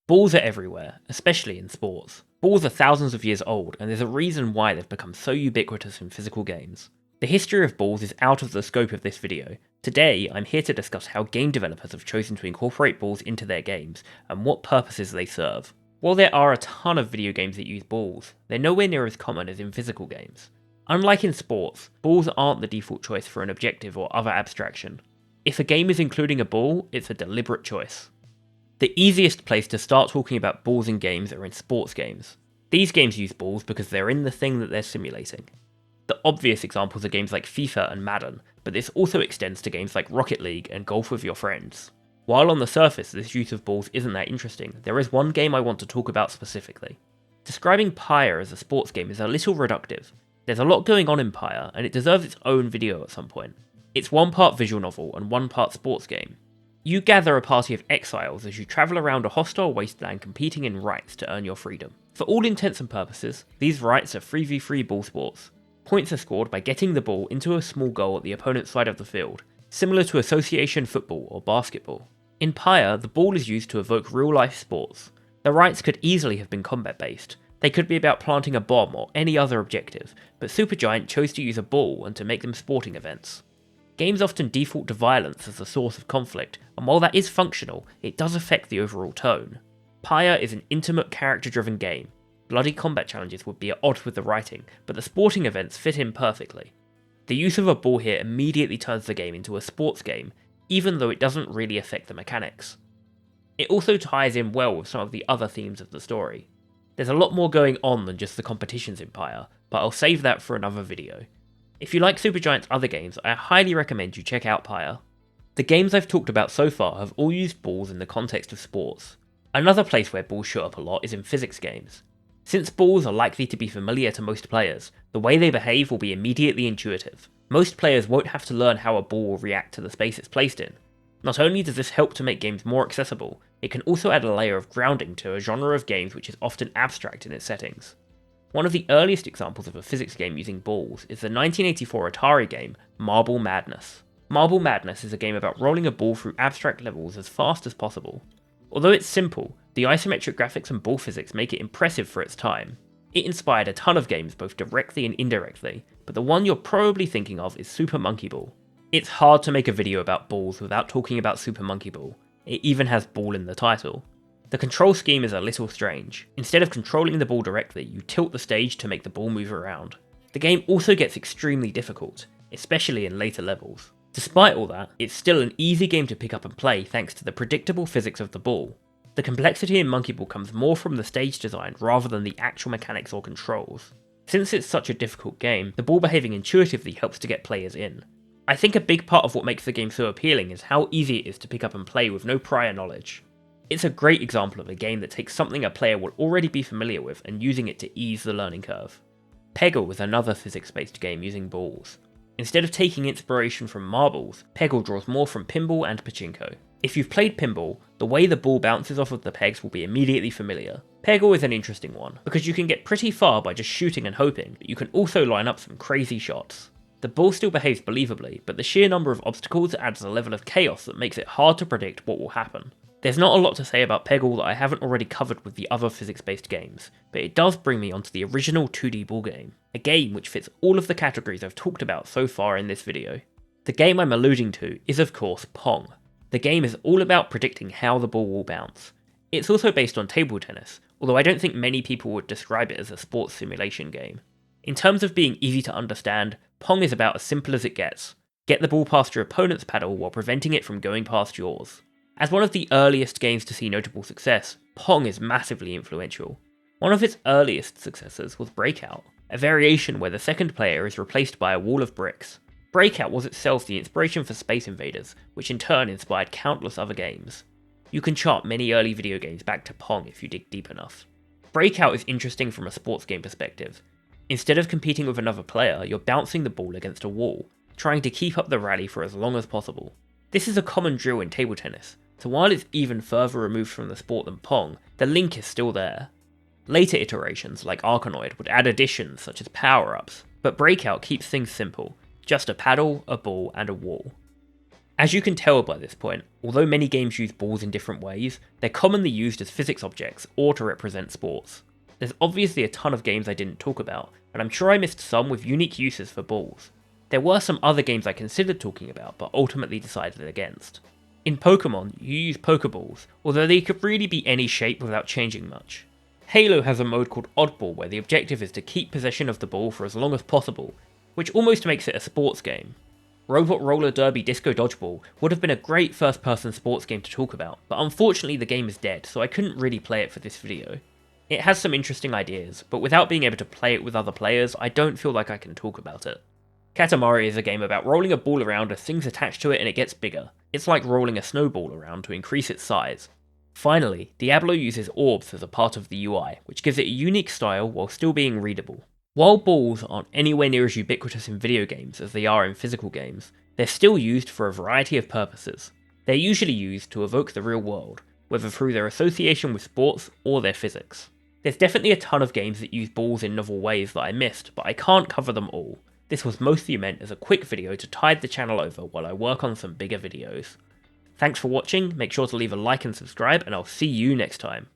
Balls are everywhere, especially in sports. Balls are thousands of years old, and there's a reason why they've become so ubiquitous in physical games. The history of balls is out of the scope of this video. Today, I'm here to discuss how game developers have chosen to incorporate balls into their games, and what purposes they serve. While there are a ton of video games that use balls, they're nowhere near as common as in physical games. Unlike in sports, balls aren't the default choice for an objective or other abstraction. If a game is including a ball, it's a deliberate choice. The easiest place to start talking about balls in games are in sports games. These games use balls because they're in the thing that they're simulating. The obvious examples are games like FIFA and Madden, but this also extends to games like Rocket League and golf with your friends. While on the surface this use of balls isn't that interesting, there is one game I want to talk about specifically. Describing Pyre as a sports game is a little reductive. There's a lot going on in Pyre, and it deserves its own video at some point. It's one part visual novel and one part sports game. You gather a party of exiles as you travel around a hostile wasteland competing in rights to earn your freedom. For all intents and purposes, these rights are 3v3 ball sports. Points are scored by getting the ball into a small goal at the opponent's side of the field, similar to association football or basketball. In Pyre, the ball is used to evoke real-life sports. The rights could easily have been combat-based. They could be about planting a bomb or any other objective, but Supergiant chose to use a ball and to make them sporting events. Games often default to violence as the source of conflict, and while that is functional, it does affect the overall tone. Pyre is an intimate character-driven game. Bloody combat challenges would be at odds with the writing, but the sporting events fit in perfectly. The use of a ball here immediately turns the game into a sports game, even though it doesn't really affect the mechanics. It also ties in well with some of the other themes of the story. There's a lot more going on than just the competitions in Pyre, but I'll save that for another video. If you like Supergiant's other games, I highly recommend you check out Pyre. The games I've talked about so far have all used balls in the context of sports. Another place where balls show up a lot is in physics games. Since balls are likely to be familiar to most players, the way they behave will be immediately intuitive. Most players won't have to learn how a ball will react to the space it's placed in. Not only does this help to make games more accessible, it can also add a layer of grounding to a genre of games which is often abstract in its settings. One of the earliest examples of a physics game using balls is the 1984 Atari game Marble Madness. Marble Madness is a game about rolling a ball through abstract levels as fast as possible. Although it's simple, the isometric graphics and ball physics make it impressive for its time. It inspired a ton of games both directly and indirectly, but the one you're probably thinking of is Super Monkey Ball. It's hard to make a video about balls without talking about Super Monkey Ball. It even has ball in the title. The control scheme is a little strange. Instead of controlling the ball directly, you tilt the stage to make the ball move around. The game also gets extremely difficult, especially in later levels. Despite all that, it's still an easy game to pick up and play thanks to the predictable physics of the ball. The complexity in Monkey Ball comes more from the stage design rather than the actual mechanics or controls. Since it's such a difficult game, the ball behaving intuitively helps to get players in. I think a big part of what makes the game so appealing is how easy it is to pick up and play with no prior knowledge. It's a great example of a game that takes something a player will already be familiar with and using it to ease the learning curve. Peggle was another physics-based game using balls. Instead of taking inspiration from marbles, Peggle draws more from pinball and pachinko. If you've played pinball, the way the ball bounces off of the pegs will be immediately familiar. Peggle is an interesting one, because you can get pretty far by just shooting and hoping, but you can also line up some crazy shots. The ball still behaves believably, but the sheer number of obstacles adds a level of chaos that makes it hard to predict what will happen. There's not a lot to say about Peggle that I haven't already covered with the other physics-based games, but it does bring me onto the original 2D ball game, a game which fits all of the categories I've talked about so far in this video. The game I'm alluding to is of course Pong. The game is all about predicting how the ball will bounce. It's also based on table tennis, although I don't think many people would describe it as a sports simulation game. In terms of being easy to understand, Pong is about as simple as it gets. Get the ball past your opponent's paddle while preventing it from going past yours. As one of the earliest games to see notable success, Pong is massively influential. One of its earliest successors was Breakout, a variation where the second player is replaced by a wall of bricks. Breakout was itself the inspiration for Space Invaders, which in turn inspired countless other games. You can chart many early video games back to Pong if you dig deep enough. Breakout is interesting from a sports game perspective. Instead of competing with another player, you're bouncing the ball against a wall, trying to keep up the rally for as long as possible. This is a common drill in table tennis, so while it's even further removed from the sport than Pong, the link is still there. Later iterations, like Arkanoid, would add additions such as power-ups, but Breakout keeps things simple, just a paddle, a ball, and a wall. As you can tell by this point, although many games use balls in different ways, they're commonly used as physics objects or to represent sports. There's obviously a ton of games I didn't talk about, and I'm sure I missed some with unique uses for balls. There were some other games I considered talking about, but ultimately decided against. In Pokemon, you use Pokeballs, although they could really be any shape without changing much. Halo has a mode called Oddball where the objective is to keep possession of the ball for as long as possible, which almost makes it a sports game. Robot Roller Derby Disco Dodgeball would have been a great first-person sports game to talk about, but unfortunately the game is dead, so I couldn't really play it for this video. It has some interesting ideas, but without being able to play it with other players, I don't feel like I can talk about it. Katamari is a game about rolling a ball around as things attach to it and it gets bigger. It's like rolling a snowball around to increase its size. Finally, Diablo uses orbs as a part of the UI, which gives it a unique style while still being readable. While balls aren't anywhere near as ubiquitous in video games as they are in physical games, they're still used for a variety of purposes. They're usually used to evoke the real world, whether through their association with sports or their physics. There's definitely a ton of games that use balls in novel ways that I missed, but I can't cover them all. This was mostly meant as a quick video to tide the channel over while I work on some bigger videos. Thanks for watching, make sure to leave a like and subscribe, and I'll see you next time.